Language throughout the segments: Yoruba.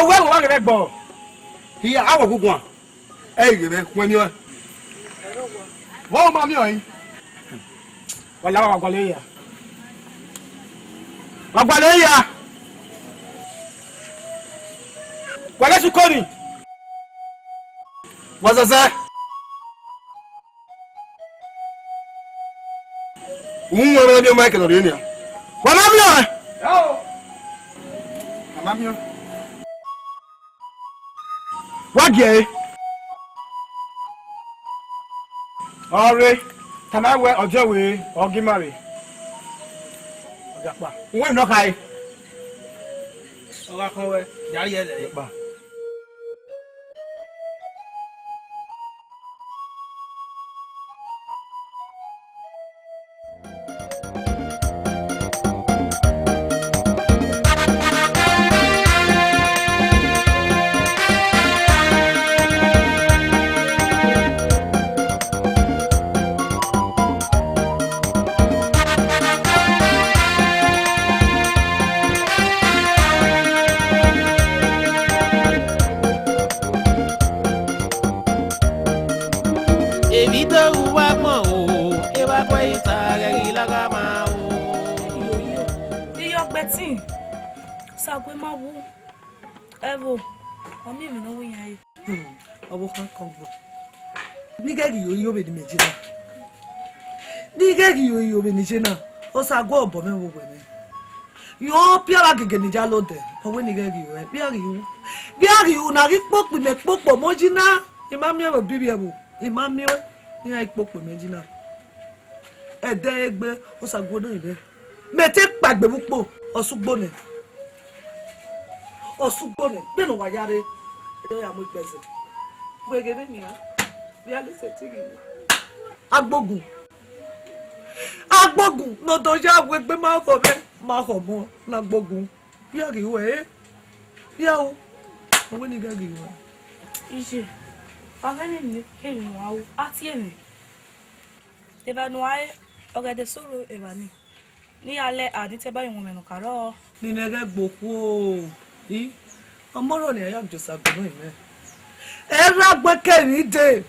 o we wa re gbo hi awo gugun e re be won ni o wo ma mi o yin wala wa gbale ya wala sukoni wazaza unwe ni Michael Orienia wala mi o mama mi o wage ore tanawe ojewe ogimare ogapa unwe no kai oga kowe jari ele pa Sagwe ma wo evo omi mi no wo yan yi obo kan kongo ni gegi yo be di meji na ni gegi yo be ni je na o sagwe obo me wo gbe mi yo piara gege ni ja lo de owe ni gegi yo piari yo na ri popo me popo moji na imami e bibi e bo imami e ni ai popo meji na ede egbe o sagwe do ibe mete pagbe pupo osugbo ne Osugone, beno wayare. E ya mo pese. Wegere ni ha. Bi ale se tigi. Agbogun no to ja wegbe ma ko be, ma ko mo na gbogun. Bi ari we. Ya o. Owe ni gagi we. Ije. Agani ni ke ni wa o. Ati emi. Te ba no ai ogede soro e ba ni. Ni ale adi te ba yin menu karo. Ni nege gboku o. Ọmọrọ ni aya josa gbono ime era gbeke ni de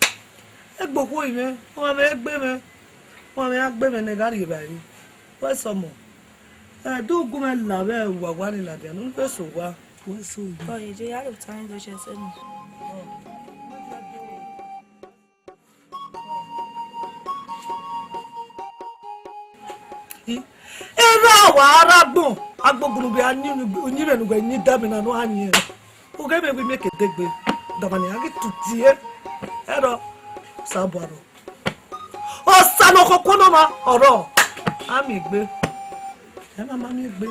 egboko ime wọ́n me agbe me ne gari bayi we somo do gu me la be wa ni la de no fe so wa we so yi o ye je ya lo tan do se se ni era wa aragbon agbogun bi ani onire nu gbe ni damina no ani e o ge me make degbe dabani agi tuti e ero sabaro o sano kokona ma oro ami gbe e mama mi gbe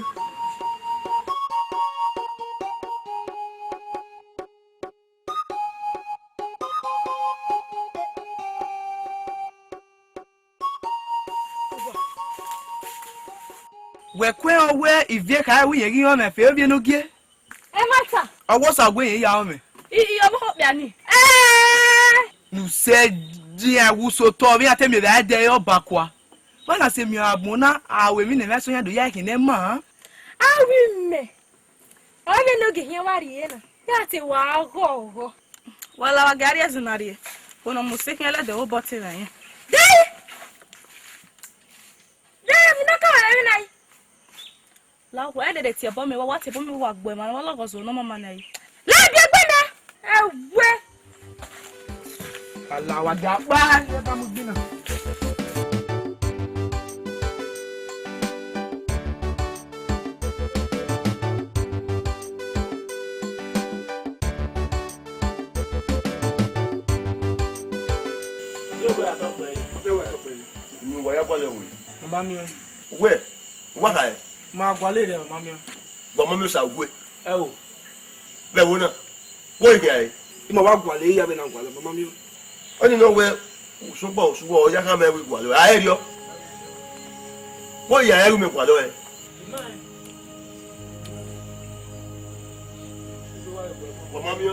wekwe owe ivie ka wi yegi o me fe obi no gie e mata owo sagwe yin ya o me iyo bo bia ni nu se di awuso to bi atemi be ade yo bakwa wala se mi abuna awe mi ne meso ya do ya ki ne ma awi me ole no ge yen wari ye na ya ti wa go wala wa gari azinari ono musiki ele de o boti na yen dai mi no ka wala mi nai la wo e de ti ebo mi wa ti ebo mi wa gbo e ma lo gozo no mama na yi la bi egbe na ewe ala wa da pa e ba mu gbina Ni wa ya kwale we. mama mi We. Wa ka e. ma gwale re mama mi Bo mo mi sa we. e o Be wo na. Wo ige ai. ima wa gwale ya be na gwale mama mi Oni no we usubo o ya ka me we gwale. Ai ri o. Wo ya eru me gwale e. Mama mi.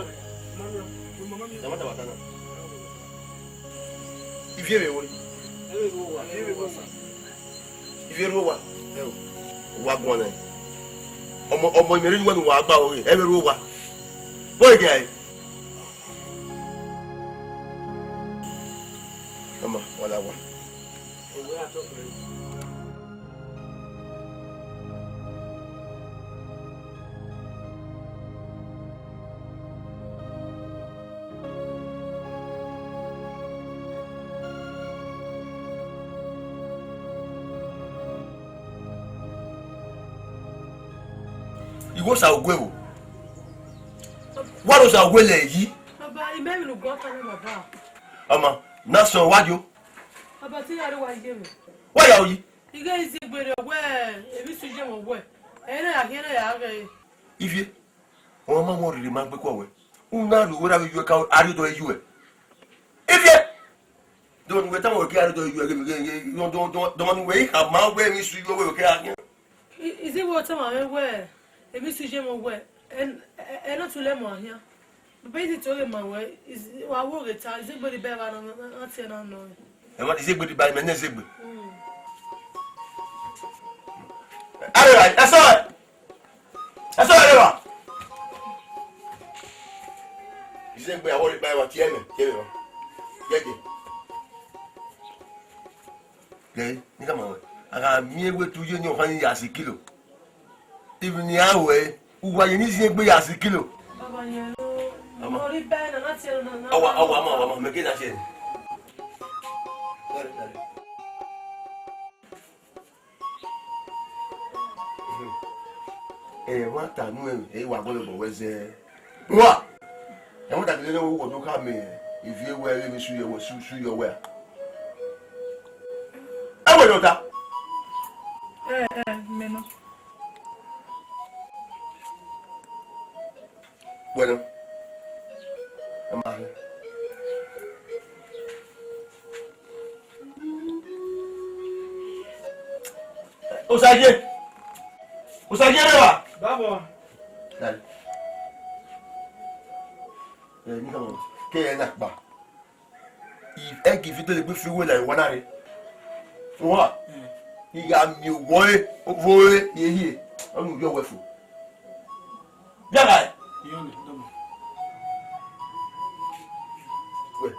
Mama ta watana. Ivie me wo ni. Ivie ro wa. Wa gbon na. Ọmọ ìmẹ̀rí wọ́n ni wà gbá orí ẹ̀rẹ́ ro wa Boy guy. Mama, wala wa. Ìwọ ṣàwògbé o. Wá ló ṣàwògbé lẹ̀ yìí. Bàbá ìmẹ́rin ló gbọ́ tán ní bàbá. Ọmọ náà sọ wájú. Bàbá tí yàrá wà yé mi. Wáyà òyì. Ìgé ìsì gbèrè ọ̀wẹ́ èmi sùn jẹ́ wọ̀ wẹ̀. Ẹ̀yin náà yàgé náà yàgé rẹ̀. Ifie, wọn máa wọn rere máa ń gbé kọ̀wé. Ń náà lò wẹ́rẹ́ àbí yú ẹ̀ka àrídọ̀ ẹ̀yú ẹ̀. Ifie, dọ̀wọ́n wẹ̀ táwọn òkè àrídọ̀ ẹ̀yú ẹ̀ gẹ́gẹ́ dọ̀wọ́n wẹ̀ yìí kà máa wẹ̀ mí sùn yú ọwọ́ òkè àrídọ̀. Ìsìnwó tí màá wẹ̀ èmi sùn jẹ́ wọ̀ wẹ̀ ẹ̀ náà tún lẹ́ mọ̀ àyàn. Bàbá yìí ti tó lè mọ̀ wẹ̀ wà wó rè ta ìsìngbèrè bẹ́ẹ̀ bá náà tiẹ̀ náà nọ. Ẹ̀wọ̀n ìṣègbè di báyìí mẹ́ni ìṣègbè. Àrẹwà ẹ̀sọ́ ẹ̀rẹ̀ wà. Ìṣègbè àwọn ìgbà ẹ̀wà tiẹ̀ mẹ́ wà. Gẹ́gẹ́. Gẹ́gẹ́ ní ká máa wẹ̀. Àgà mi ewé tu yé ní ọ̀hán yà sí kìlò. Ibi ni àwẹ̀ wáyé ní ìṣègbè yà sí kìlò. Bàbá yẹn ló rí bẹ́ẹ̀ náà láti ẹ̀rọ náà. Ọwọ́ mẹ́kẹ́ náà ṣe ni. Wọ́n tànú wà gbọ́dọ̀ bọ̀ wẹ́sẹ̀. Wọ́n ẹ̀wọ̀n tàbí lẹ́nu owó tó ká mi ìfi ewu ẹ̀rẹ́ mi súyọ wẹ̀. Ẹ wẹ̀ lọ́ta. Mẹ́nu. Bueno, ẹ máa rẹ̀. Osaje rẹ wa. Báwo. Dale. Ní kàwọn kéèyàn náà gbà. Ẹ kì í fi tó lè gbé fi wé láì wọ́n náà rẹ̀. Wọ́n ìyá mi wọ́n wọ́n yéyé ọ̀nà ìjọ wẹ̀ fún. Yàrá ẹ̀. Ìyọ́nì dọ́mọ. Wẹ̀.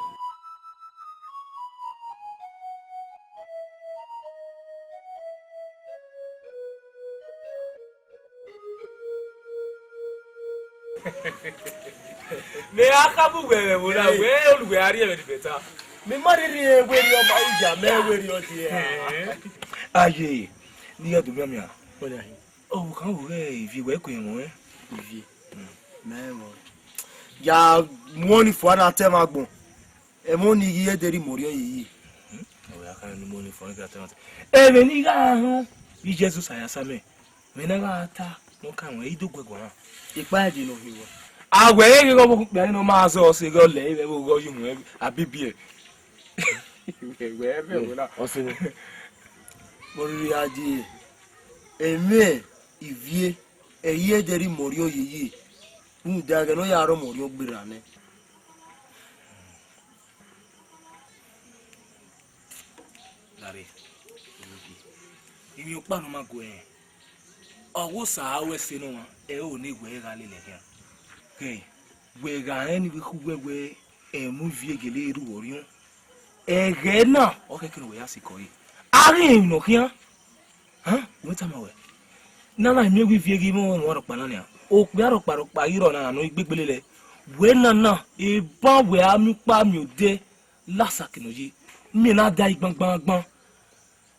Me akabu wewe wona we oluwe ari e beta. Mi mariri eweri ọmọ ìjà mẹ́weri ọtí ẹ̀. Aye, ni ya dubia mi a. Wọ́n ya. Oh, kan wo re ifi we ko yen won. Ivi. Mẹ́wọ̀. Ya money for na tẹ́ ma gbọ̀n. Ẹ mọ́ ni iye deri mori yi. Oh, ya kan ni mo ni fon ga tẹ́. E me ni ga han. Bi Jesus ayasa me. Me na ga ta. Mo kan won idogwe gbo han. Ipa edi no fi wo. Agwe ye go bo pe no ma so se go le e bo go yu mu abibi e. We be wona. Ọsẹ. Mori aji. Eme ivie eye deri mori oyiyi. Ndaga no yaro mori ogbira ne. Lare. Ibi o pa no ma go e. Owo sa we se no e o ni gwe ga le le yan. Hey, we ga eni bi ku we e mu vie gele ru orion. E ge na o ke kiro we asiko yi. Ari no kian. Huh? Mo ta ma we. Na na mi vie gi mo won ro pa na ni a. O pe aro pa iro na no igbegbele le. We na e ba we ami pa mi ode lasakino yi. Mi na da igbangban.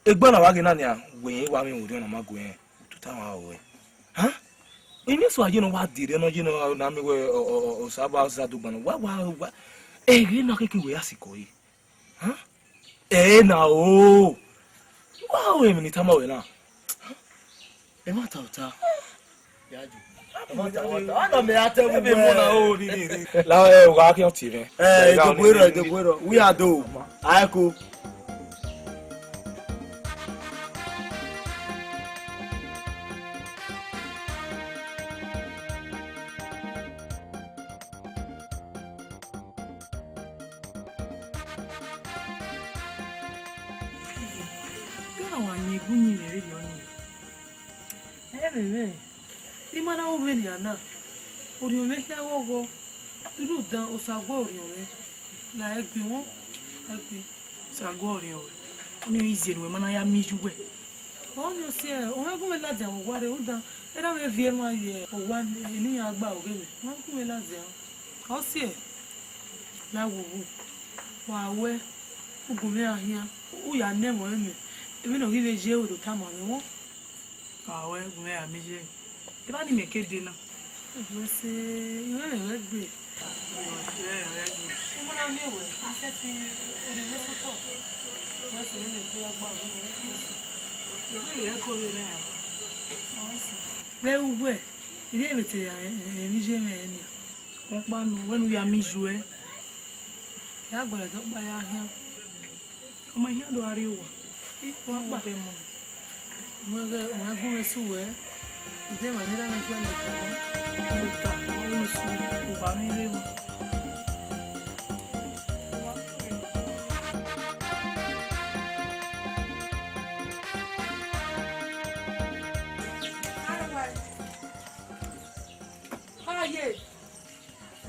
Egbon na wa ge na ni a. We wa mi ode na ma go yen. Tuta wa we. Huh? Imi so aje no wa dire no je no na mi we o saba za do gban wa e ri na keke we asiko yi ha na o wa we mi ni tama we na e ma ta uta Yaju. E ma ta wata. Ana me ate mu. e mo na o ni la e wa ki o ti re de gwero. We are do. Aiko. Orion me here go. Irú dan o sago Orion me. La egbe won. Egbe. Sago Orion. Ni easy we mana ya mi juwe. O ni o se o ma gun me la jan wo re o dan. Era me vie ma ye o wa ni agba o gebe. Ma gun me la jan. O se la wo wa we ugun me ahia. O ya ne mo me. Èmi no give je o do ta ma me won. Awe gume ya mi je. Ti ba ni me kéde na. Mo se yo le gbe. Mo na mi we. Ase ti o de so to. Mo se ni pe agba o. Yo le ko re na. Le uwe. Ile me te ya mi je me ni. Won pa nu wenu ya mi ju e. Ya gbara do pa ya ahia. Ọmọ ihe do ari wo. Won pa fe mo. Mo gun me su we. Ide ma ni la me gbe na. Mo ta o su ko ba mi re wo.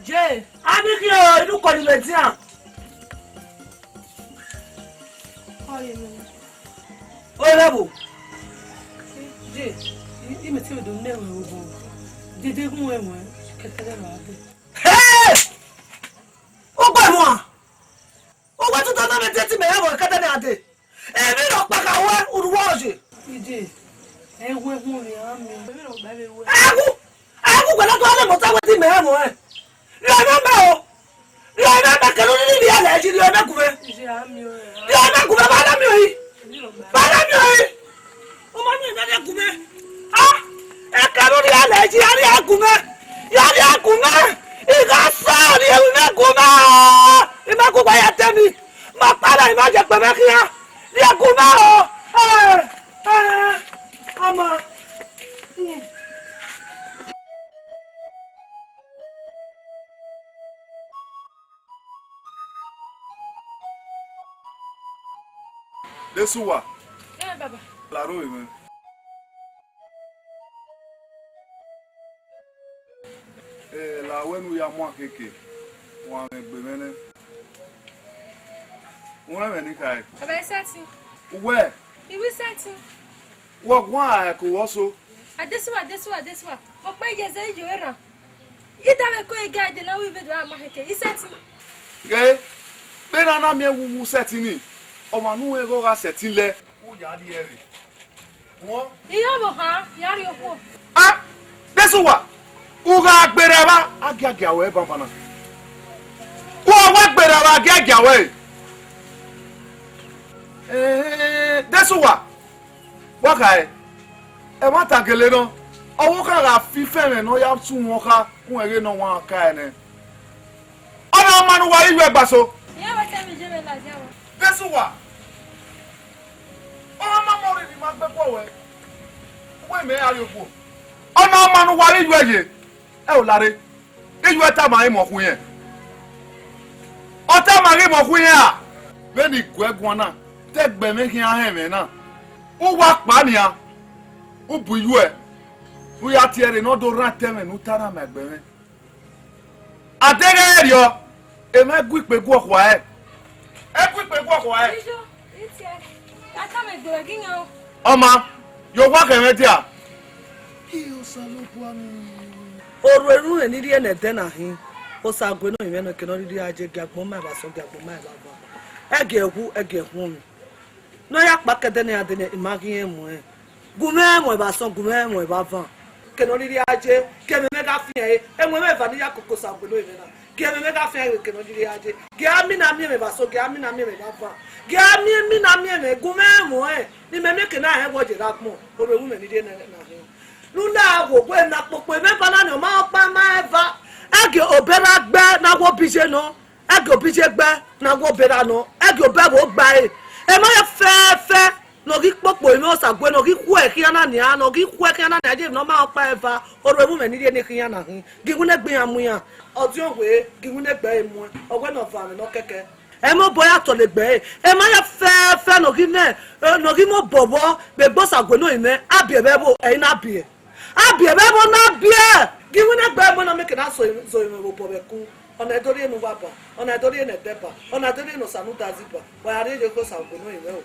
Je, ami ki o ilu ko ni metian. Oye mi. O lebo. Je, I me ti do ne wo bo. Dede gun ewo ketele ra de. Hey! O gba mo. O wa tu na me ti me ewo ketele ade. Èmi ro pa ka we uruwo oje. Je. Ewe gun ri ami. Èmi ro gba ewe. Agu gbe la to le mo ta we ti me mo e. Remember, can only be a legend. You are not going. You are not going to Madame. Oh, my, ah, I cannot be a legend. I am going. I am going. He got son. He will not go. He will go by a tenny. My father, imagine Pamakia. He are going. Mama. Desuwa. Eh baba. La roe me. La wenu ya mwa keke. Wa me gbe mene. Won me ni kai. Baba sati. We. Iwi sati. Wo gwa ko woso. Adesuwa. O pa je ze yo era. Ida me ko ega de na wi be do ama keke. Isati. Ge. Be na me wu seti ni. Ọmọ nu ego ga setile o ya di ere won Iyo bo ha yari opo. ah Desuwa u ga gbere ba agiagia we ba bana wo wa gbere ba agiagia we Desuwa wa kai e ma ta gele no owo ka ga fi fere no ya tu won ka kun ere no won ka ene ona manu wa iwe gbaso Iya wa te mi je me la jawo. Desuwa ọmọ mọ̀rí ni máa gbẹ́pọ̀ wẹ́ wọ́n èmẹ́ ayọ̀pọ̀ ọ̀nà ọmọnù wà ní ìlú ẹ̀yẹ ẹ ò láre ìlú ẹ̀ta máa ń mọ̀ fún yẹn ọ̀tá máa ń mọ̀ fún yẹn à bẹ́ẹ̀ ni ìgò ẹ̀gbọ́n náà tẹ́gbẹ̀mí kí á hẹ̀mẹ́ náà ó wá pàánìyàn ó bu ìlú ẹ̀ ó yà tiẹ̀ rẹ̀ náà tó rán tẹ́mẹ̀ ní tánà mẹ́gbẹ̀mẹ́ àtẹ́gẹ́ ẹ̀rí ọ èmẹ́ gún ìpẹ́gún ọ̀kọ̀ ẹ̀ ẹ̀ gún ìpẹ́gún ọ̀kọ̀ ẹ̀. Ọma, yo wa keme dia. Oru eru ne ni na de na hin. O sa gwe no ime no ke no ri aje gagbon ma ba so gagbon ma ba ba. Ege hu mi. No ya pa kede ne ade ne imagine mu e. Gume mo ba so gume mo ba van. Ke no ri aje ke me ga fi e. E mo me va ni ya koko sa gwe no ime na. Ke me ga fi e ke no ri aje. Ke ami na mi me ba so ke ami na mi me ba van. Gami mi na mi me gume mo e ni me me ke na he go je rapmo o be wu me ni de na he nu na wo gbe na popo me ba na ni o ma pa ma eva age obera gbe na wo bije no age obije gbe na wo bera no age obe wo gba e ma ye fe no ki popo mi o sa gbe no ki ku e ki na ni a no ki ku e ki na ni aje no ma pa eva o be wu me ni de ni ki na he gigun ne gbe amu yan odi owe gigun ne gbe emu ogwe no fa mi no keke e mo boya to le gbe e ma ya fe no ki mo bobo be gbo sagwe no ime abi e bebo e na abi e bebo na abi e giwu na gbe mo na make na zoime bopobeku ona edori enu baba ona edori enu tepa ona edori enu sanuta zipa wa are je ko sanko no iwe o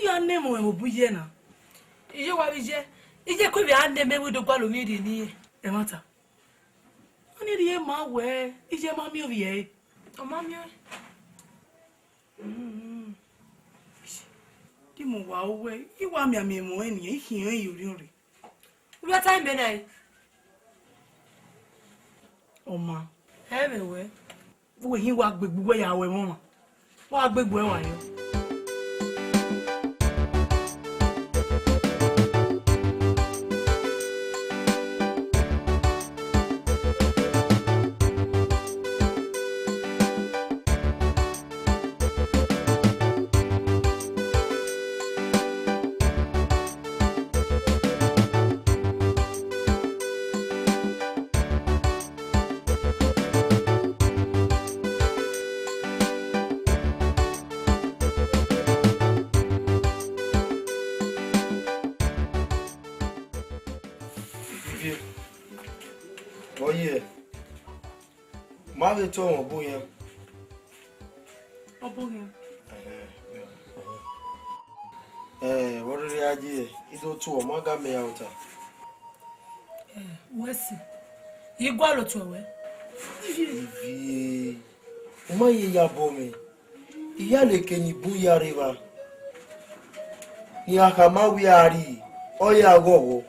ya nne mo e bu ye na ije wa bije ije ko bi ande me wo do gwa lo mi ri ni e mata oni ri e ma we ije ma mi o bi e o ma mi o di mo wa o we I wa mi ami mo eni e hin e yori ori we time be na o ma e be we hin wa gbegbu we ya we mo wa gbegbu e wa yo Mave to obuye. Obuye. Worori aje ido to o maga me outa. Wesi. Igwa lo to we. Ivi. Uma ye ya bomi. Iya le kenyi bu ya riva. Ni akama wi ari. Oya gogo.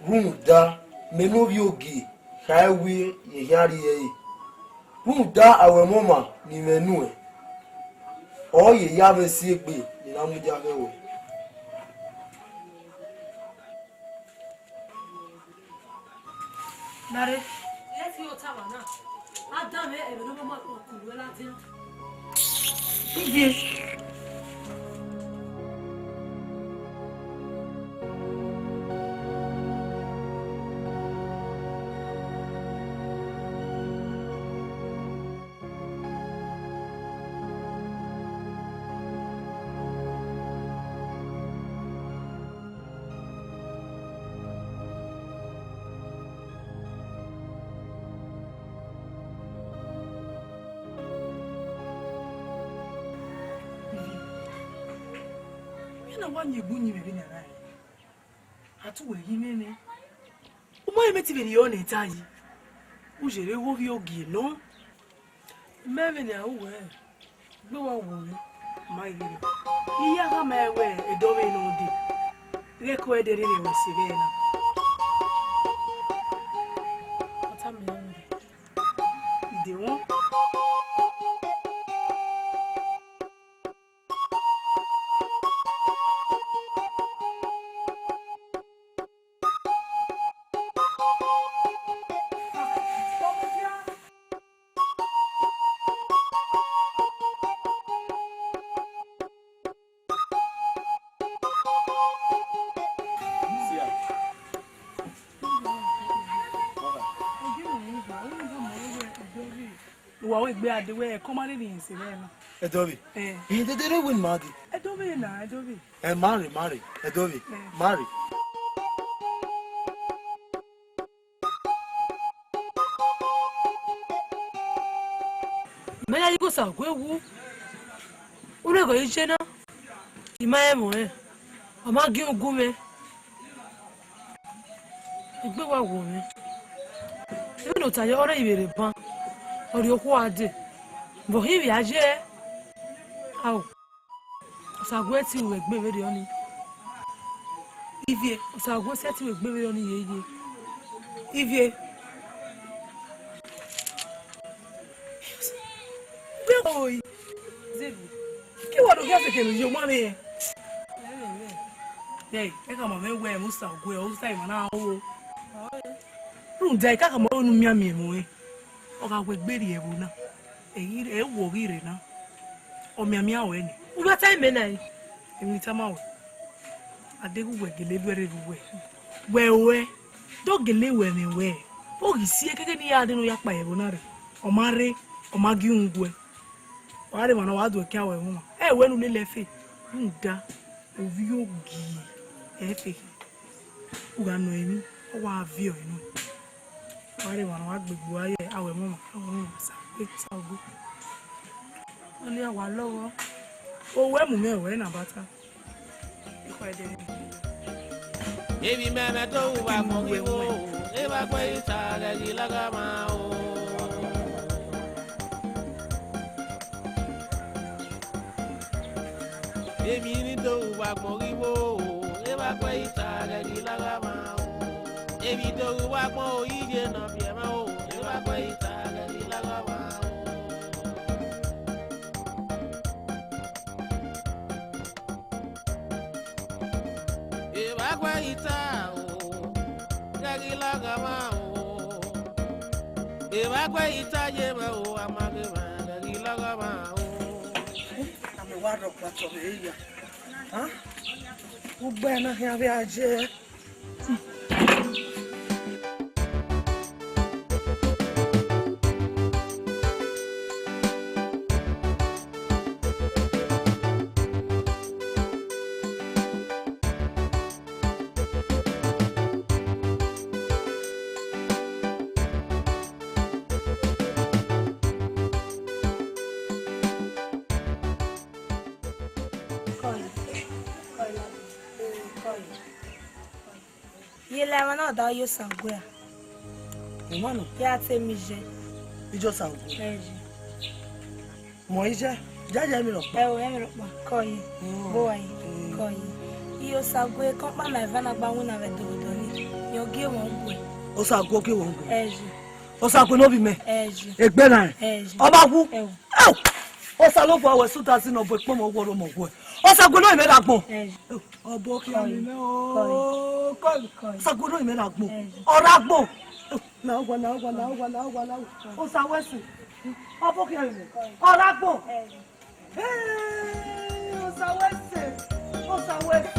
Runda menobi ogi. Kaiwe ye yari ye. Runda awe mama ni menu e. Oye ya be si egbe ni na mu ja fe wo. Nare. Yes, you tawa na. Adam e be no mama okuru la tin. Yes. Wanye bunyi bebe na rai atu we yimene umo emeti be yo na tayi u jere wo bi ogi no meme na uwe gbe wa wo ma yire iya ga ma ewe edowe no di reko edere re wesibe na ata me no ide won Wa we gbe adewe come on in se le na. Edobi. He didn't win Madi. Edobi na, Edobi. Marry. Edobi. Marry. Mẹ́lá yìí kò sàgbé wú. Ó rẹ̀ kò yí ṣe náà. Ìmọ̀ ẹ̀ mọ̀ ẹ́. Ọmọ gí ogún mi. Ẹgbẹ́ wa wò mí. Ebi nò tàyẹ ọ̀rẹ́ ìbèrè ban. Ọ̀rẹ́ okú adé. Bọ̀ híbi ajé ẹ́. Àwọ̀. Ọ̀sàgbé tí ìwé gbé wéde ọ́ ni. Ivie. Ọ̀sàgbé tí ìwé gbé wéde ọ́ ni yeye. Ivie. Oi. Zebi. Kí wọ́n ló gẹ́sẹ̀ kèmí yóò mọ́ mi yẹn. Hey, eka mama we musa ogwe o sai mana owo. Run dai ka kama onu mi ami mo e. O ka gbe gberi e wo na. Eyi e wo rire na. O mi ami awe ni. U ba time na yi. Emi ta ma we. Adegu we gele bere we. We. Do gele we mi we. O gi si ekeke ni ya de no ya pa e wo na re. O mare, o magi ungwe. O are mana wa do ki awe wo. E we nu le lefe. Nda. Ovio gi. Efe ugano emi o wa avio inu ware wa gbegbo aye awe mo sa pe sago oni awa lowo o we mu mewe na bata ko ede ebi meme to wa mo wo e ba ko ita ga gi laga ma o ebi ni to wa mo wo Eba kwa ita gagi laga ma o. Ebi do wa mo ije na bie ma o. Eba kwa ita gagi laga ma o. Eba kwa ita o. Gagi laga ma o. Eba kwa ita je ma o amage ma gagi laga ma o. Ame wa ro kwa to me ya. Ha? Gbogbo ẹ̀ náà yàrá ajé. Yele na da yo sangwe. Mano, Ya te mi je. ijo sangu. Eji. Mo ije. Jaja mi ro. E o emi ro pa ko yi. Bo wa yi. Ko yi. Iyo sangwe kan pa na eva na gba won na ve dodo ni. Yo ge won gwe. O sangu ke won go. Eji. O sangu no bi me. Eji. Egbe na. Eji. Oba ku. Ewo. O sa lo fo awe suta si no bo ipo mo wo ro mo go. O sangu no ime da gbon. Eji. Obo ki ami me o. Ko. Sangu no ime da gbon. Eji. Ora gbon. Na ogwa. O sa wesu. Obo ki ami me. Ora gbon. Eji. Hey, o sa wesu.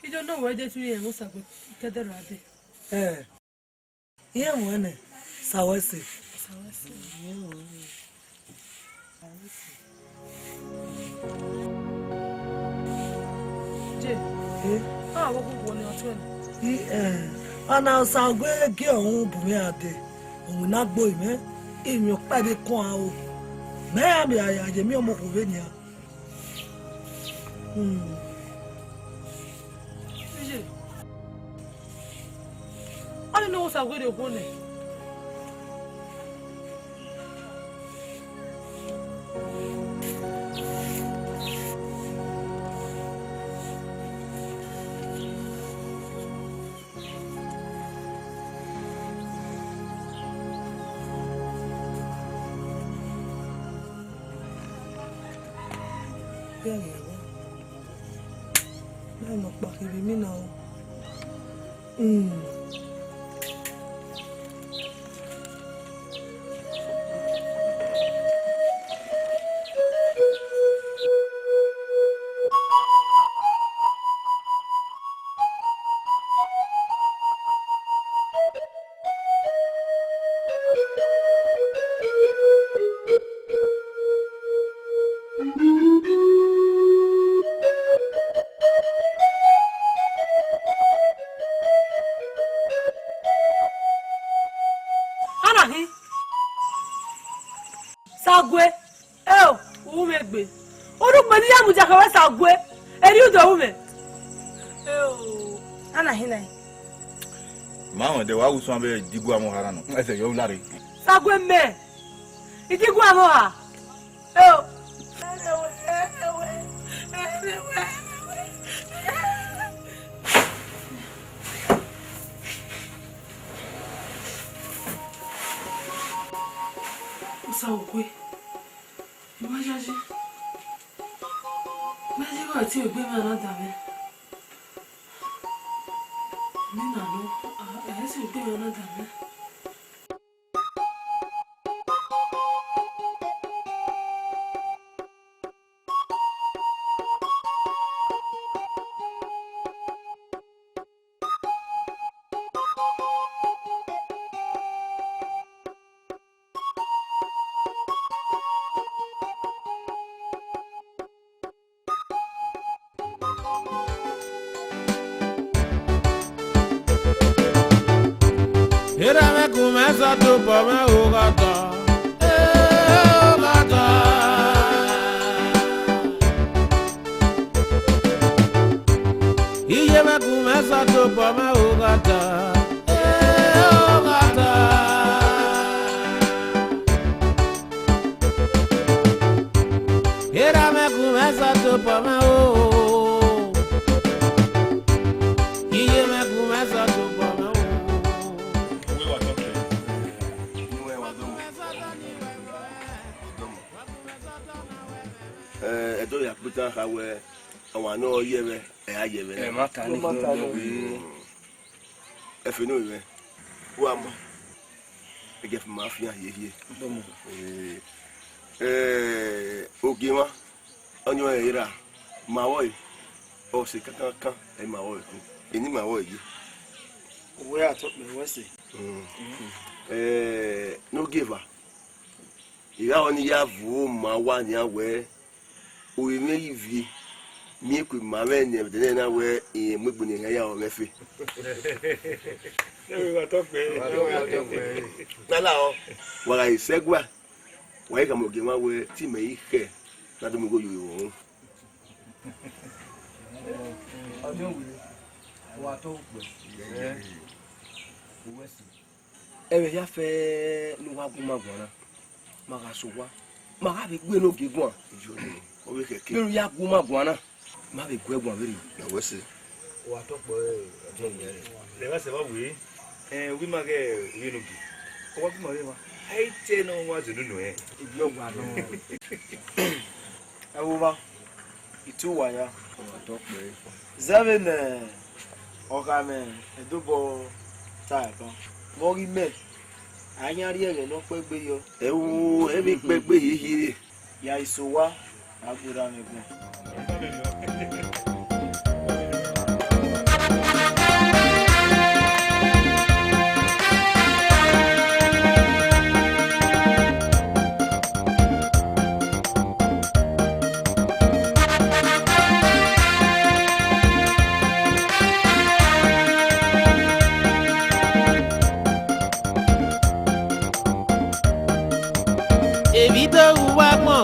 You don't know where they three and what's up with the rabbit. Ihe nwene sawese. Jay. Ah, what go on your turn? Ana sagwe ge ohun bumi ade. Ohun na gbo ime. Imi pade kon a o. Me abi aya je mi omo ko ve ni a. Jay. I don't know what's up with your phone. bẹ́ẹ̀ bẹ́ẹ̀ mọ̀ pàkìrì mí náà. Sagwe, umegbe. Orúkọ ní yàmùjà kan wá Sagwe, ẹni ùdọ̀ ume. Anaghị. Ma ahụ dị wa ụsọ abịa digwu amụ hara nọ. Ese ya ụlarị. Sagwe mme. Idigwu amụ ha. Sagwe. Iwajaji. Maji ko ti ogbe mi ana dabe. Mi na no, si ogbe mi ana dabe. Era me começa tu por me ugata. Ugata. E me começa tu por me ugata. Ugata. Era me começa tu por me ugata. E me começa tu por me edo ya puta hawe awa no yebe ayebe e mata ni efinu iwe wa ma egef ma afia yeye ogima onyo era ma wo o se kankan e ma wo eni ma wo yi we ato me wese no giver ira oni ya vu ma wa ni awe o ime yivie mi ku ma me ne de na we megbu ni ya o mefe we ato pe nala o wa isegwa wa ka mo ge ma we ti me ike na do mi go yo ọdún wule wa to pe ebe ya fe nu wa gun ma gbona ma ga so wa ma ga be gbe no gigun ijo ni o we keke biru ya gun ma gbona ma be gbe gbon biri na we se wa to pe ọdún yẹn le wa se ba we wi ma ge wi no gi o wa bi mo re ma ai te no wa zu nu e ibi o wa no awu ba itu wa ya wa to pe seven okame edubo ta kan mo ri me anyari ere no pe gbe yo ewu ebi pegbe yiyi ya iso wa agbura mi gun Evita uwa mo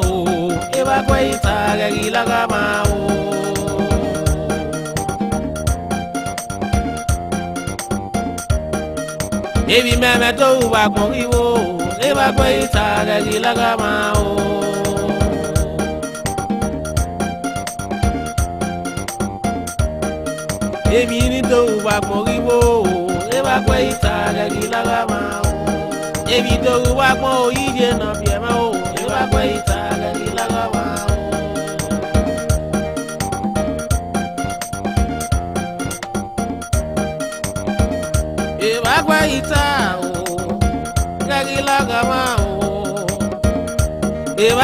eba kwa ita gilaga ma o ebi meme to uwa ko iwo eba kwa ita gilaga ma o ebi ni to uwa ko iwo eba kwa ita gilaga ma o ebi to wa mo yije na bi ma o e wa gbe ita le la wa o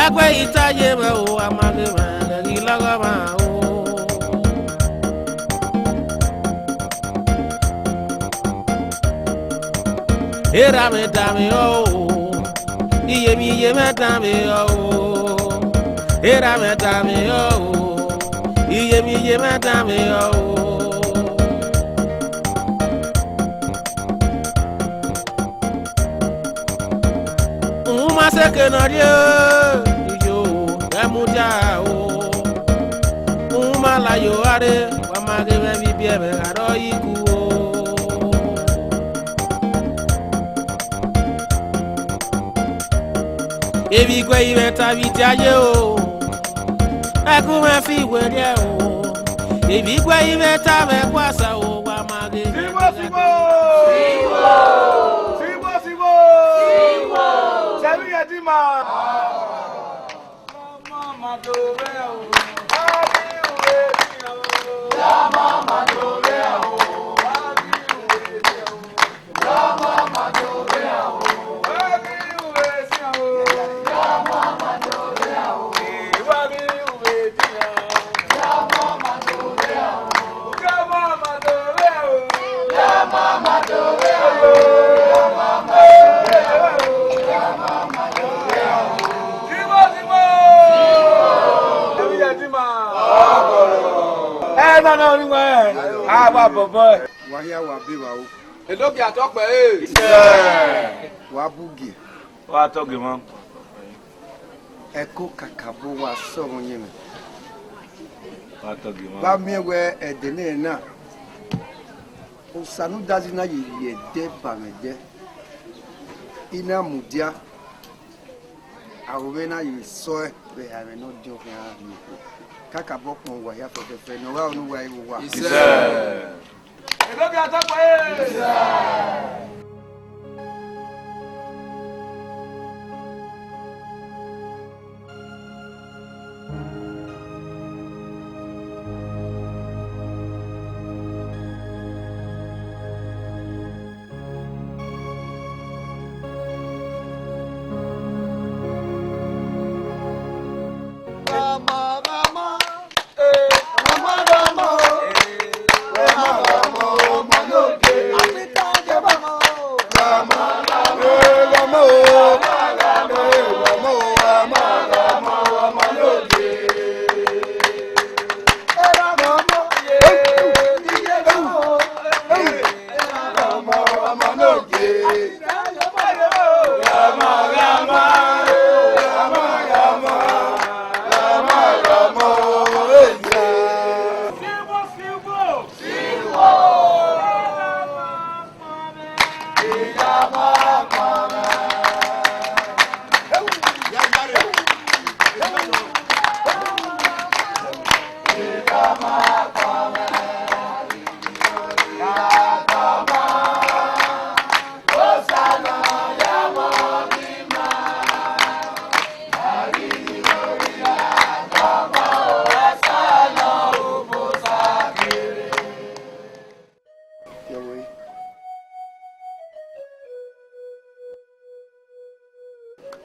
Ebagwe itaye me o amage me gilaga ma o. Era me dame o. Iye me dame o. Era me dame o. Iye me dame o. Uma sekenarie yo emuja o. Uma la yo are wa mage me bibie me aro iku o. Ebi kwe iwe tabi jaye o. Aku me fi were o. Ebi kwe iwe tabe kwasa o wa mage. Sibo Sibo. Sẹ́mi ẹ̀dí máa. Mama tó bẹ́ẹ̀ o. Wábí ìwé mi o. Ya mama tó bẹ́ẹ̀ o. Wábí ìwé mi o. Ya mama tó bẹ́ẹ̀ o. Wábí ìwé mi o. Ya mama tó bẹ́ẹ̀ o. Wábí ìwé mi o. Ya mama tó bẹ́ẹ̀ o. Ya mama tó bẹ́ẹ̀ o. Ya mama tó bẹ́ẹ̀ o. No, ni wa. Ah, wa bobo. Wa hia wa be wa o. Edogi atokpe eh. Wa bugi. Wa togi mo. Eko kakabo wa so yin mi. Wa togi mo. Ba mi we edene na. O sanu dazi na ye de ba me de. Ina mudia. Awe na ye so be ha me no di o ha mi ko. Kaka bokun wa ya fefe no wa onu wa iwo wa. Edogi atokpe eh.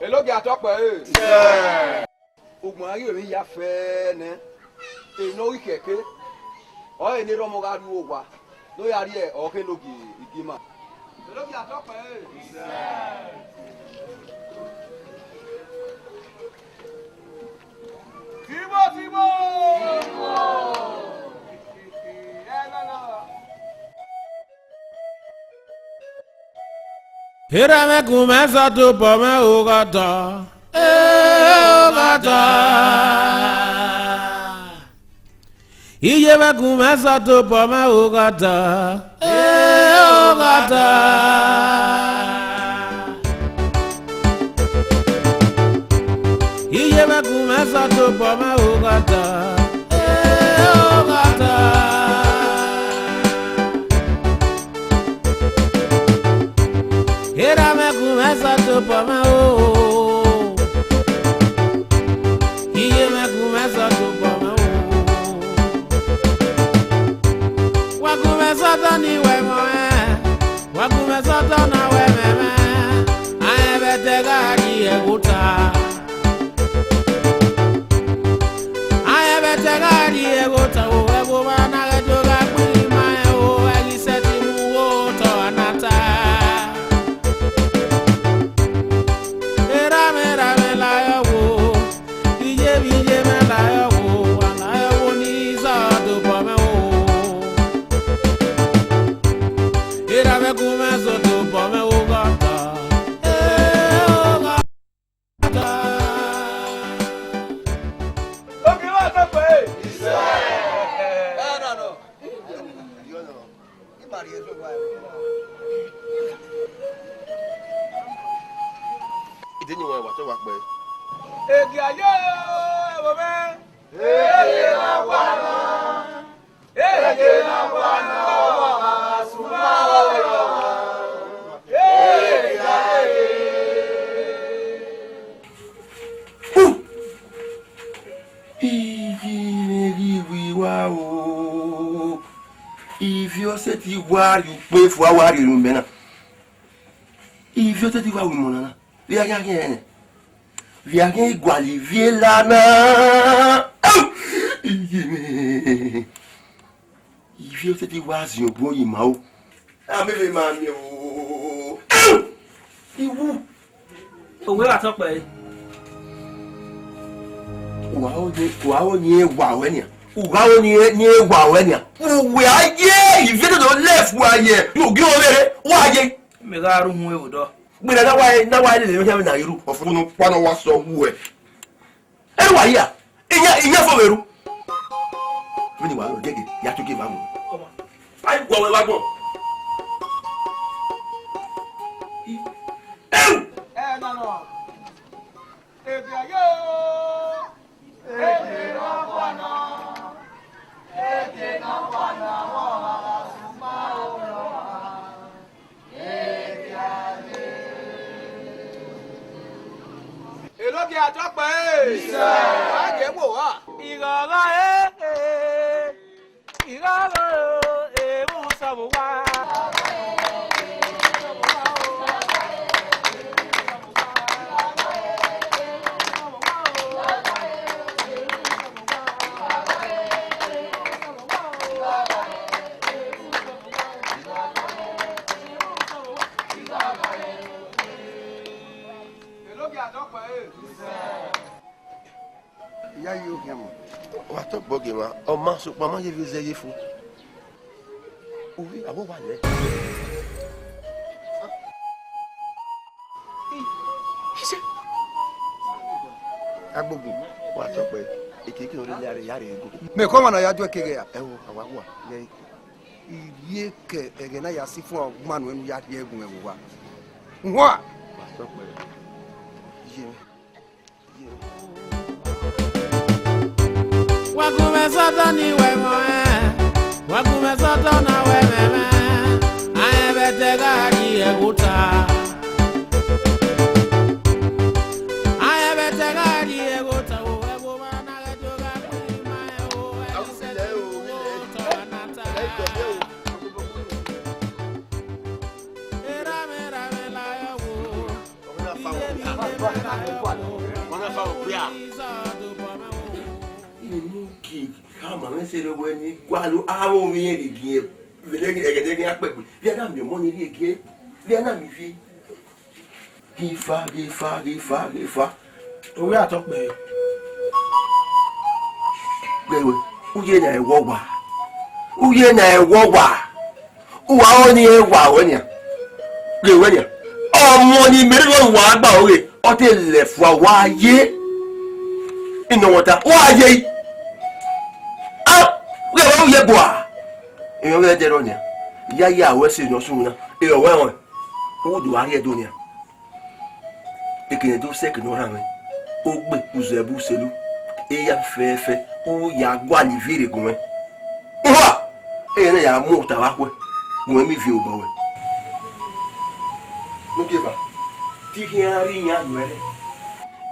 Elogi atokpe eh. Ogun aye mi ya fe ne. Eno ikeke. O eni romo ga du ogwa. No ya ri e o ke logi igima. Elogi atokpe eh. Tibo. Hira me kumesa tu pome ugata. Ugata. Iye me kumesa tu pome ugata. Ugata. Iye me kumesa tu pome ugata. Ugata. Era me kumesa tu poma o. Iye me kumesa tu poma o. Wa kumesa to ni we mo wa kumesa to na we me. Aye bete ga di e guta. betegari egota o ego bana gajoga kwima o agiseti muo to anata era mera mela yo bije mela yo ana yo ni za do pame o era me kuma zo do pame o gata o gata. Ìdíni wọn wà tó wà pẹ́. Ègì ayé bọ̀bẹ́. Ègì náà wà náà. Ègì náà wà náà. Àsùnmọ́ ọ̀rọ̀. Ègì ayé. Ìrì wá o. Ìfi ọ̀sẹ̀ ti wá rí pé fún wa wá rí irun bẹ́ẹ̀ náà. Ìfi ọ̀sẹ̀ ti wá wí mọ̀ náà. Viens igualifier la main. Il vient te dire vas-y au bon imao. Ah mais les mamie oh. Il où? Òwe wà tó pẹ́. Wao ni wawe ni. Wao ni wawe ni. Uwe aye, il vient de left wa ye. Yo gi ore wa ye. Me ga ru hu e do. Gbere na wa ile le me na iru ofunu kwa no wa so wu e wa ya inya fo weru mini wa o gege ya to ge ba mo ai gwo we wa gbo Na no ebi ayo ebi na kwana wa asuma oro ebi ayo Elogi atope wa je wo wa igaga mu sabu wa Ya yo kemo. wa to gboge ma o ma so pa ma je fi zeye fun owi abo wa le agbogun wa to pe ikeke ori le are yare ego Me ko mana ya jo kege ya. e wo awa wa Ye iye ke ege na ya si fun ogmanu enu ya die egun ewu wa. Nwa. wa to pe ye Wakume soto ni we moe, wakume soto na we meme, aye betegari eguta. Aye betegari eguta, ego bana gajoga kwima o, esele ugoto anata. Era mera mela yo, Wana fa o bia ki kama me se le weni kwalu awo mi ri gie vele ni egede ni apepe bi na mi mo ni ri gie bi na mi fi gifa òwe àtọpẹ gbewe uye na ewo wa uwa o ni ewa we ni gbewe ni ọmọ ni mere lo wa gba ore o te le fu wa ye ino wota wa ye ye boa eyan le dero ni ya we se no sun na e o we won o du ari edo ni ekene do sek no ran o gbe uzebu selu e ya fefe o ya gwa ni vire gun wa e na ya mu ta wa kwe mo mi vi o bo we mo ke ba ti hiari nya nwere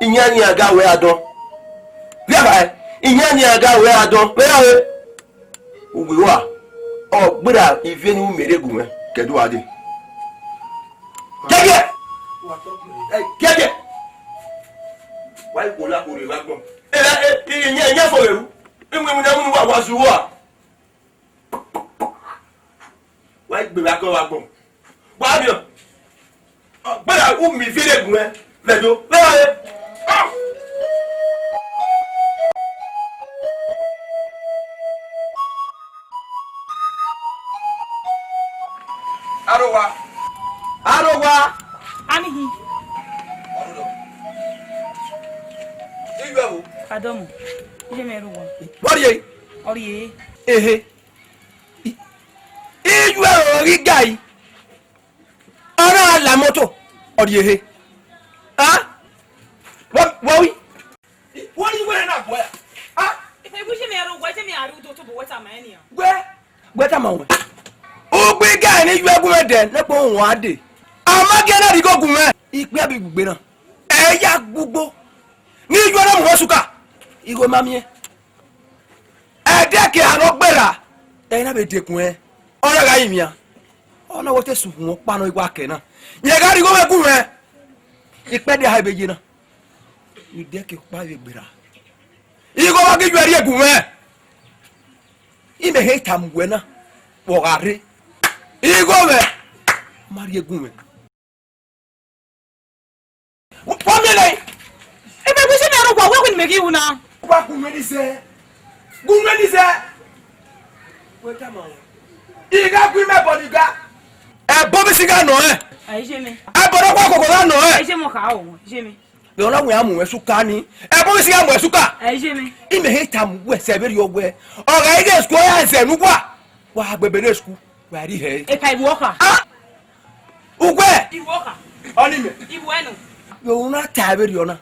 inya ni aga we adon ya ba inya ni aga we adon we awe ugbe wa o gbira ife ni mere gun kedu ade gege wa iko la ko re ba gbon nya fo eru Imwe mu na mu wa wasu wa. Wa gbe ba ko wa gbon. Wa mi o. Gbara u mi fi le gun e. Lejo. Le wa ye. Arowa. Anihi. Igbewo. Adomu. Ije meru wo. Woriye. Oriye. Ehe. Igbewo ri gai. Ara la moto. Oriye. Ah? Wowi. Wori we na boya. Ah? Ife buji meru wo, je me aru to bo weta ma enia. Gweta ma won. O gbe gai ni igbe gun mede nepo won ade. Amage na ri go gun me. Ipe abi gbugbe na. Eya gbugbo. Ni ijo na mo suka. Igo mamie. Ede ke aro gbera. E na be dekun e. Ora ga yimia. Ona wo te suhun pa no igwa ke na. Ye ga ri go me gun me. Ipe de ha beje na. Ide ke pa be gbera. Igo wa ki jo ri egun me. Ime he tam gwe na. Wo ga re. Igo me. Mari egun me. Family. Ife buji meru wo, we kun megi una. Wa gumeni se. Weta ma. Iga gwi me bodiga. E bo mi siga no e. Aije me. E bodo kwa kokoro na no e. Aije mo ka o, je me. Yo la wen amu esuka ni. E bo mi siga mu esuka. Aije me. Ime hate am we se beri ogwe. O ga ige school ya nse nu kwa. Wa agbebe na school. Wa ri he. E kai woka. Ah. Ugwe. Iwoka. Oni me. Ibu enu. Yo na ta beri ona.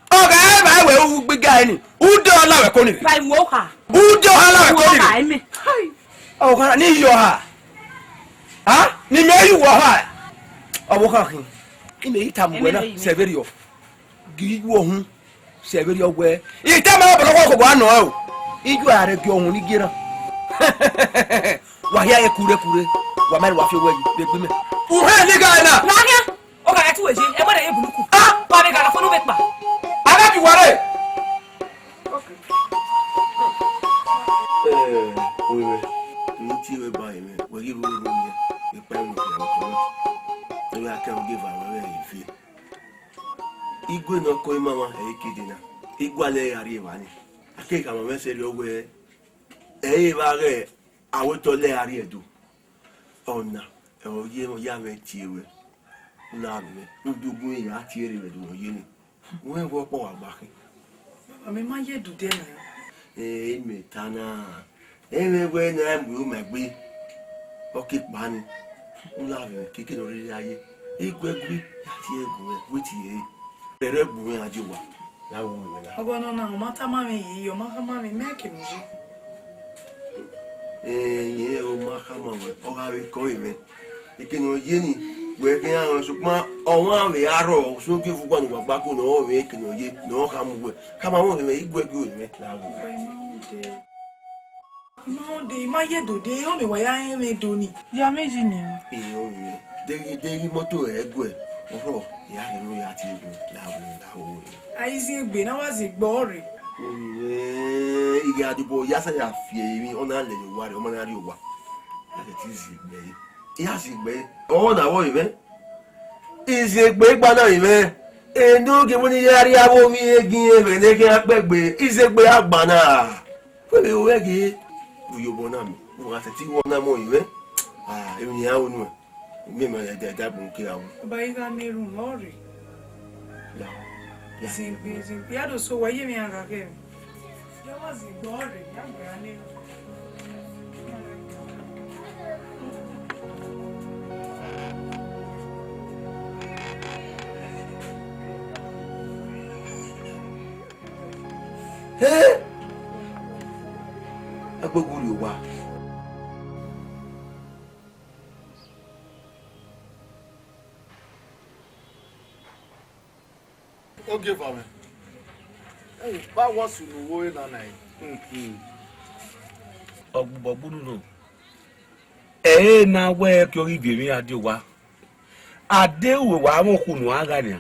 O ga e ba we u gbe ga ni. U de ola we ko ni. Kai woka. U de ola we ko ni. Woka ime. Hai. O kana ni yo ha. Ha? Ni me yu wo ha. O wo kan. Ime ita mu we na se beri o. Gi wo hun. Se beri ogwe. Ita ma bo ko gwa no o. Iju are gi ohun ni gira. Wa ya e kure. Wa mari wa fi we yi be gbe me. U he ni ga na. Na hia. O ga ati weje, e bodo e buluku. Ah, Wa be ga fonu be pa. Ada ki ware. Wewe. Nti we ba ime. We give we room here. We pay no fi am ko. So we can give am we fi. Igwe no ko mama e kidina. Igwale yari wa ni. Ake ka mama se lo we. E ba re awo to le yari edu. Ona. E o ye mo ya me ti we. Na me. Ndugun ya ti ere we do ye ni. We wo po wa gba kin. Mami ma ye dude na. Me tana. We na mu me gbe. O ki pa ni. Nla me keke no ri aye. Igwe gbe ti egun e we ti e. Bere bu en aje wa. La wo me la. Ogo no na mata mami yi, o maka mami make muji. Ye o maka mama. O ga we ko ime. Ike no ye ni. We ke an so pa ohun awe aro so ki fu gba ni gba ko no we ke no ye no ka mu we. Ka ma mo me igwe gbe me la wo. Maude ma ye dude, o me wa ya me do ni. Ya meji ni. Iyo ye. Degi moto egwe. Oro ya inu ya ti egun la wo. Aizi egbe na wa zi gbo re. Ige adubo ya sa ya fi emi ona le ni wa re o ma na ri o wa. Ade ti zi gbe. Iya zi gbe. O na wo ime. Izi gbe gba na ime. Endo ge mo ni yari awo mi egin ebe ne ke apegbe. Izi gbe agba na. Pe o ege. Buyo bona mi. Mo ga se ti wo na mo ime. Emi ni awo nu. Mi ma de da bun ki awo. Ba iga meru lori. Zimbi. Ya do so wa ye mi anga ke. Ya wa zi gbo re, ya gbe ani. Agboguri wa. Okay, fam. Hey, ba wa sunu wo na na. Ogbogbunu no. Na we ki ori bi mi ade wa. Ade we wa mo kunu aga ni.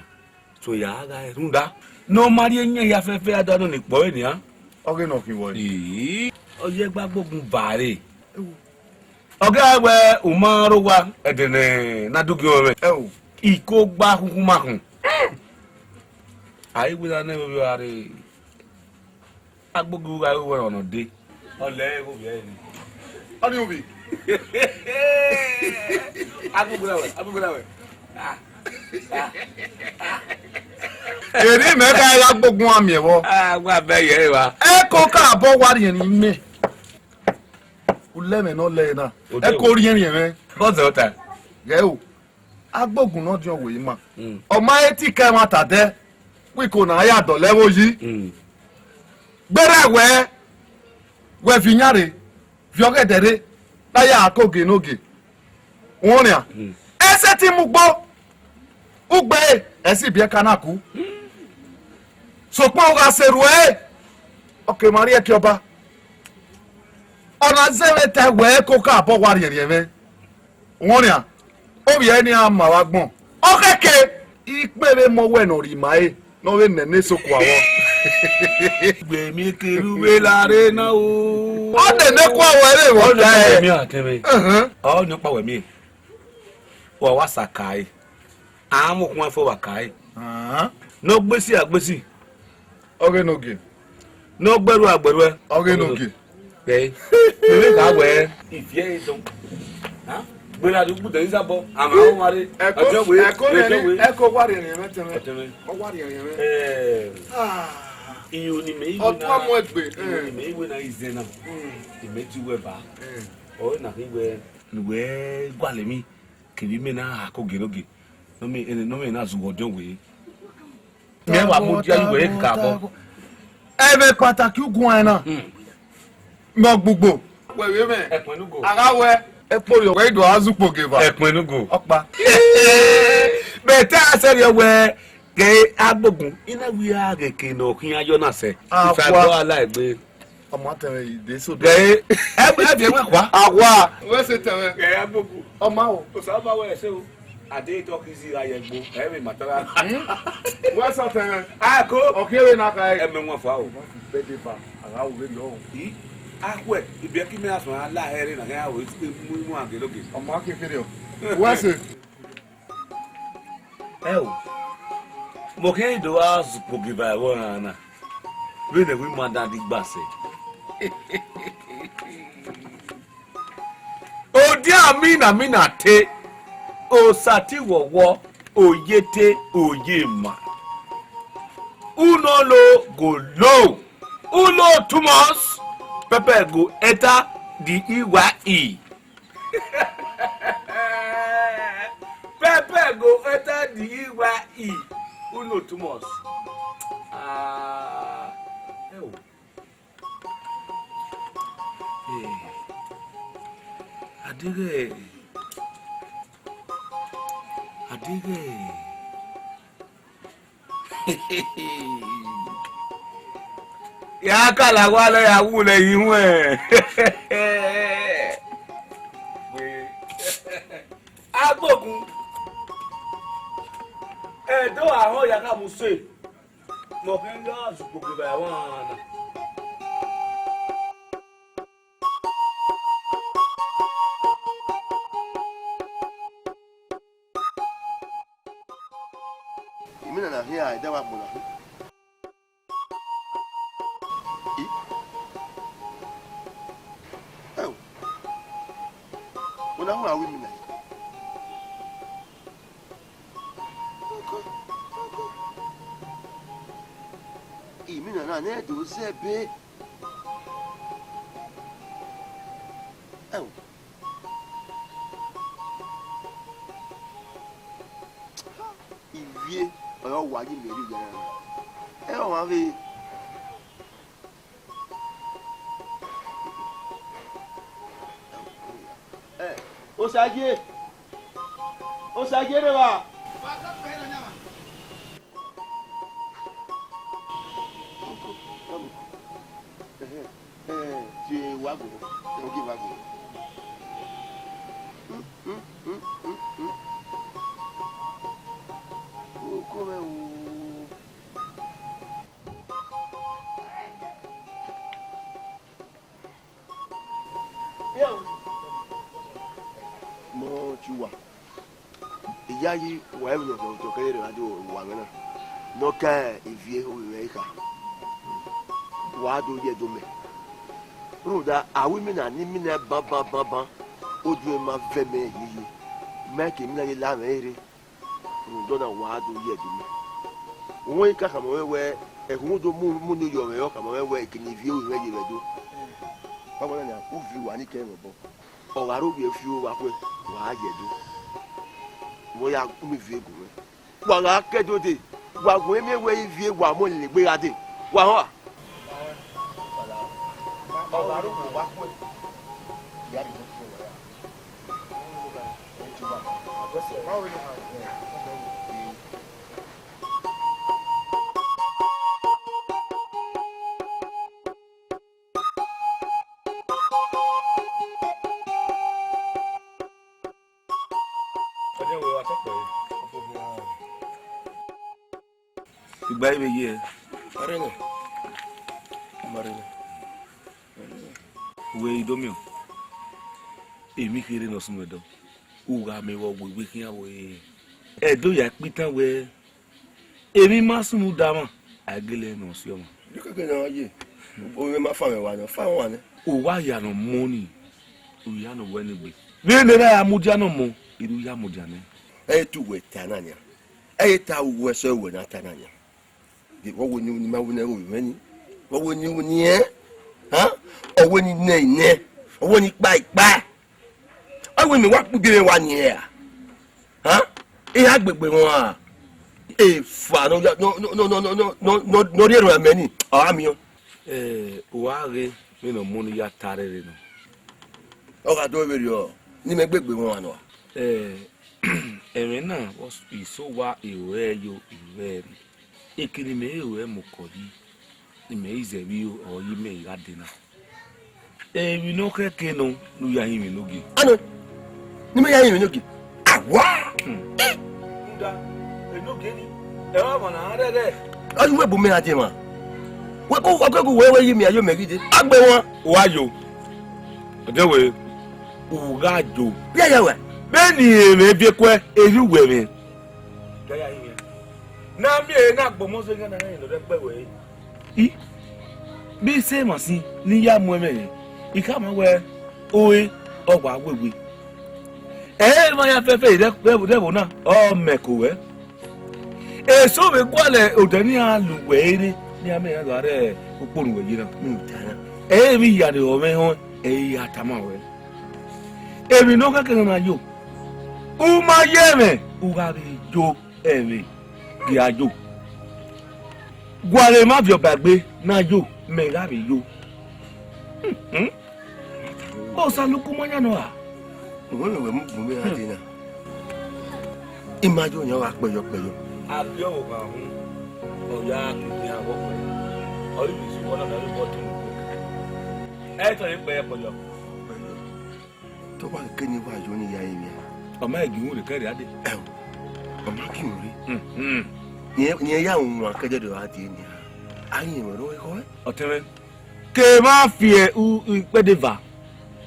So ya aga runda. No mari enye ya fefe adanu ni po eniyan. Oge no ki wo. Oye gba gbogun bare. Oga we umaro wa edene na dugi ore. Iko gba kuku makun. Ayi we na we are agbogun ga we ona de. Ole go bi ni. Ani obi. Agbogun we. Eri me ka ya gbogun ami ewo. Wa be ye wa. E ko ka bo wari yen ni me. Uleme no le na. E ko ri yen me. Go ze ota. Ye o. Agbogun no di owo yi ma. O ma eti ka ma tade. Wi ko na ya do lewo yi. Gbere we fi nyare. Fi ogedere. Na ya akoge noge. Won ria. Ese ti mu gbo. Ugbe esi bi kanaku. So pa o ga seru Okay Maria ki oba. Ona zere te we ko ka bo wari ere me. Won ria. O bi eni ama wa gbon. Okeke ipere mo we no ri mai. No we nene soku awo. Gbe mi keru we lare na o. O de ne kwa were wo da mi atebe. O ni pa we mi. Wa wasakai. Amu kun afọ wakai. No gbesi agbesi. Oge noge. No gberu agberu. Oge noge. Pe. Me ka we ifie don. Ha? Gbera du bu den sabo. Ama o mare. Ojo we. Eko wari ere me teme. O wari ere me. Iyo ni me iwe na. Otu amu egbe. Iyo ni me iwe na izena. Imeti we ba. O na iwe we gwale mi. Kiri me na akogeroge. No me na zuwo don we. Me wa mo dia iwe ka bo. Ebe pàtàkì ugun na. Mo gbugbo. We me. Epenugo. Ara we epori we do azupo geva. Epenugo. Opa. Beta aseri we ke agbogun. Ina wi age ke no kin ayo na se. Ifa bo ala egbe. Ọmọ tẹ̀wẹ̀ ìdè sódò. Gẹ̀ẹ́ ẹ̀fẹ̀ wẹ̀ kwa. Àwa. Wọ́n ṣe tẹ̀wẹ̀. Gẹ̀ẹ́ agbógun. Ọmọ o. Kò sábà wẹ̀ ṣe o. Adé tọ́kì sí ayẹ̀gbò. Ẹ̀rìn màtàrà. Wọ́n sọ tẹ̀wẹ̀. Àkó. Ọ̀kẹ́rẹ́ náà ka ẹ̀. Ẹ̀mẹ̀ wọn fa o. Bẹ́ẹ̀ni fa àrà òwe lọ́wọ́. Yìí akọ ẹ̀ ibi ẹ̀kí mi àsùn aláhẹ́rẹ́ náà kẹ́ àwọn ètò mú àgé lókè. Ọmọ akékeré o. Wọ́n ṣe. Ẹ o. Mo kẹ́ ìdòwà zùpọ̀ gìbà ẹ̀wọ̀n náà náà. Bí ẹ̀nẹ̀ wí máa dáadé gbàsẹ̀. Odi amina te osati wowo oyete oyema uno lo go low ulo tumos pepe go eta di iwa i pepe go eta di iwa i uno tumos ewo Adige. Ya kala wale ya wule yinwe. Agbogun. Do àwọn ya ka mu se. Mo kin lo azupo gbe ba won. Mina na hia ida wa muna. Oh. Una hu awi mina. Mina na ne do sebe. Oh. Iwie oyo wa yi meri gan. O wa fi O saje re wa. Ti wa go. O ki wa go. mo ti wà ìyá yìí wà ẹ̀ lọ́dọ̀ tó kẹ́lẹ́ rẹ̀ adé wà mẹ́nà lọ́kẹ́ ìfìyé òwúrẹ́ ìka wà á dórí ẹ̀dọ́ mẹ́ rúdà àwọn mìíràn ní mìíràn bábábábá ó dún ẹ̀ máa fẹ́ mẹ́ yíyí mẹ́kì mìíràn yìí láàmú ẹ̀rẹ́ rúdà náà wà á dórí ẹ̀dọ́ mẹ́ wọ́n yìí ká kàmọ́ wẹ́wẹ́ ẹ̀hún tó mú ní yọ̀ rẹ̀ yọ kàmọ́ wẹ́wẹ́ ìkíni ìfìyé òwúrẹ́ yìí rẹ̀ dó báwo náà ni àkó fi wà ní kẹrin bọ̀ ọ̀rọ̀ àrògbé fi wà pé wà á yẹ̀ dó wọ́n yà kú mi fi egùn rẹ̀ wàrà kẹ́dọ̀dẹ̀ wàgùn ẹ̀mẹ́wẹ́ ìfi wà mọ́ lè gbéra dé wà hàn. ọ̀rọ̀ àrògbé wà pé ìyá rẹ̀ ló fi wà yà. Ìgbà yìí bẹ yé ẹ. Marina. Wo idomi o. Èmi kéré lọ sínú ẹ̀dọ̀. Uga mi wọ gbogbo kí á wọ ẹ. Ẹ̀dọ̀ yà pítán wẹ. Èmi má sùnmù dámà. Àgélé nà sí ọmọ. Ní kékeré náà yé. Orin máa fáwọn ẹ̀wà náà fáwọn wà ní. Òwá yànà mọ́nì. Òyànà wẹ́ni gbé. Bí ẹni náà amúdíá náà mọ, ìlú yà mọ̀díá náà. Ẹ tu wẹ̀ tà náà ni. Ẹ ta owó ẹsẹ̀ wẹ̀ náà tà náà ni. Wọ́n wo ni máa wo náà wò wẹ́ni. Wọ́n wo ni ẹ́. Ọwọ́ ni nẹ́ ìnẹ́. Ọwọ́ ni pa. Ọwọ́ mi wá gbé wa ni ẹ̀ à. Ìyá agbègbè wọn à. Èèfà lórí ẹ̀rọ ẹ̀mẹ́ni ọ̀há mi. Òwá rẹ̀ mi nà mú ni yá tarẹ̀ rẹ̀ nà. Ọkọ̀ àti òwe rẹ̀ ọ̀ ní mẹ́gbẹ̀gbẹ̀ wọn wà nà. Ẹ̀rìn náà ìsọ̀wá ìwé ẹ̀yọ ìwé ẹ̀rì. Ekele me ewe mukodi ime izebi o yime iradena mi no keke no nu ya yin mi nogi ano ni me ya yin mi nogi awa nda enogi ni e wa mo na rere ayu we bu me ade ma we ko we yin mi ayo meride agbe won wa yo odewe uga jo ya we be ni eme bi kwe eruwe mi ya yin na mi e na gbomo se gan na yin lo de pe we I bí ṣe mọ̀ sí ní yá mú ẹ̀mẹ̀ ìka máa wẹ oye ọgbà agbègbè máa ya fẹ́fẹ́ ìdẹ́bò náà ọmọkòwẹ́ èso mi gbọ́lẹ̀ òdẹ ní alùwẹ̀ eré ní amẹ́yà lọ ààrẹ òpónùwẹ̀ yìí náà mi yàrá ọmọ ẹ̀hún ẹ̀yà àtàmáwẹ̀ èmi náà kékeré náà yóò ó máa yẹ ẹ̀mẹ̀ ó wá rí jó ẹ̀mẹ̀ kí a jó gwale ma vio bagbe na yo me ga bi yo o saluku monya no a won le mu bu me ade na imajo yan wa peyo abi o ga hu o ya ki ni awo pe o ri bi si wona na ri botu e to ri pe peyo to ba ke ni ba yo ni ya yin o ma igi hu re kere ade o ma ki hu ri ni ya un wa keje do ade ni ayin mo ro ko o teme ke ma fi e u pe de va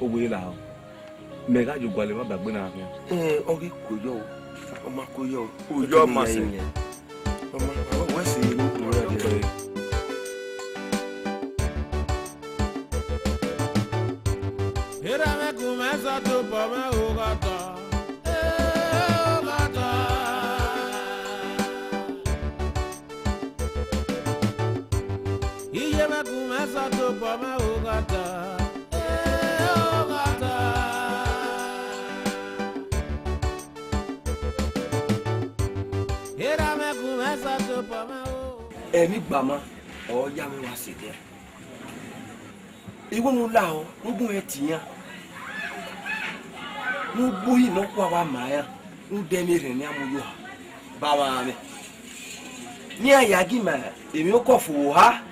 o we la o me ga jo gwale ma bagbe na fi o ri ko yo o ma ko yo o yo ma se o ma we se ni ko ra de era me começa tu pa me o gata começa tu pa me o gata era me começa tu pa me o emi gbama o ya mi wa se de iwo nu la o ngun e tiyan nu bu yi no kwa wa ma ya nu de mi re ni amuyo ba wa mi ni aya gi ma emi o ko fu ha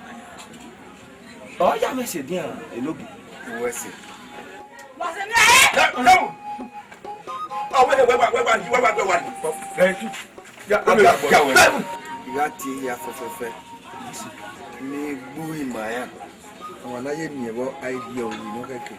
oh ya me se dia elobi wo se wa se ni aye oh we thank you ya ya ti ya fefefe ni gbu imaya àwọn aláyé ni ẹbọ idea òyìn no keke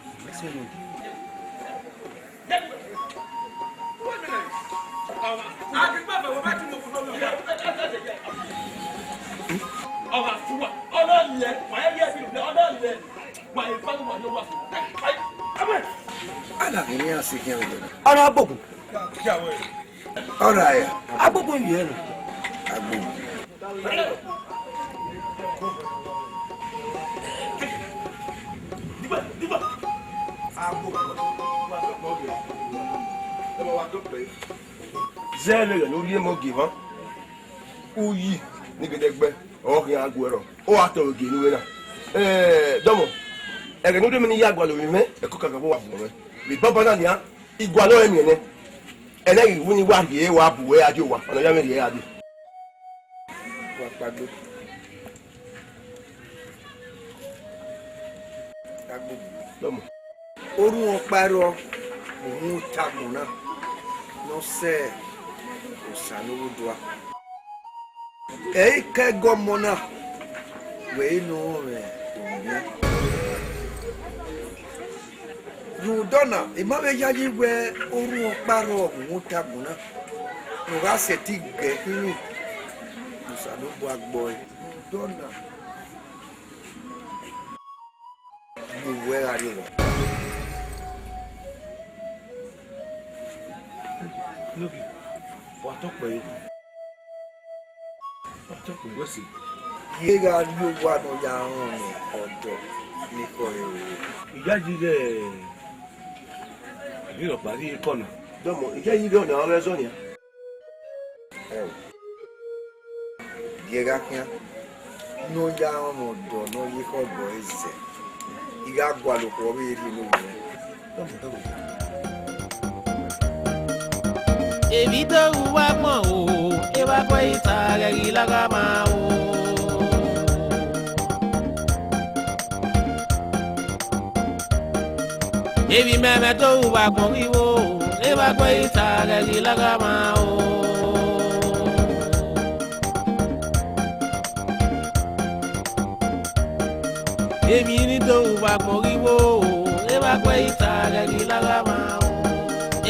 Ana ni asikia wewe. Ana aboku. Ora ya. Aboku yenu. Aboku. Zele no rie mo give han. Uyi ni gedegbe o kin agwero. O ato oge ni we na. Domo. E ke no de mi ni ya agwalo mi me e ko kan bo wa fun me. Bi baba na ni a igwalo emi ne. Ene iwu ni wa rie wa buwe ajo wa. Ona ya me rie ade. Wa pagbo. Agbo. Domo. Orun oparo ohun taguna. No se osanudua. Ke gomona we no me. Rudona, imabe yaji we orun oparo ohun taguna. No ga se ti ge kini. Osanudua boy. Rudona. You where are you? Look, what talk by what talk by what's it? Yega you want on your own or Nico. Yaji you know, Paris corner. Domo, ije yi go na ore so ni. Yega kia. No ya on do no yi ko boys. Iga gwa lo ko bi ri no. Evita uwa mo o, ewa kwa ita ilaga ma o. Evi meme to uwa kwa iwo, ewa kwa ita ilaga ma o. Evi ni to uwa kwa iwo, ewa kwa ita ilaga ma o.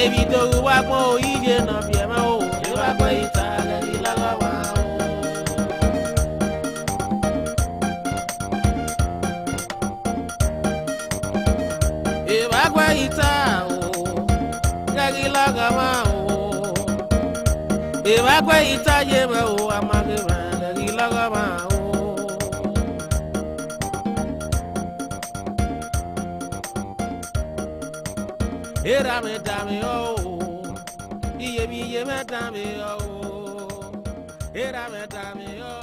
Ebi do wa mo ije na bi ma o e wa ko ita le ilaga wa o e wa ko ita o le ilaga ma o e wa ko ita ye ma o amage ma le ilaga ma o era me dame o iye mi ye me dame o era me dame o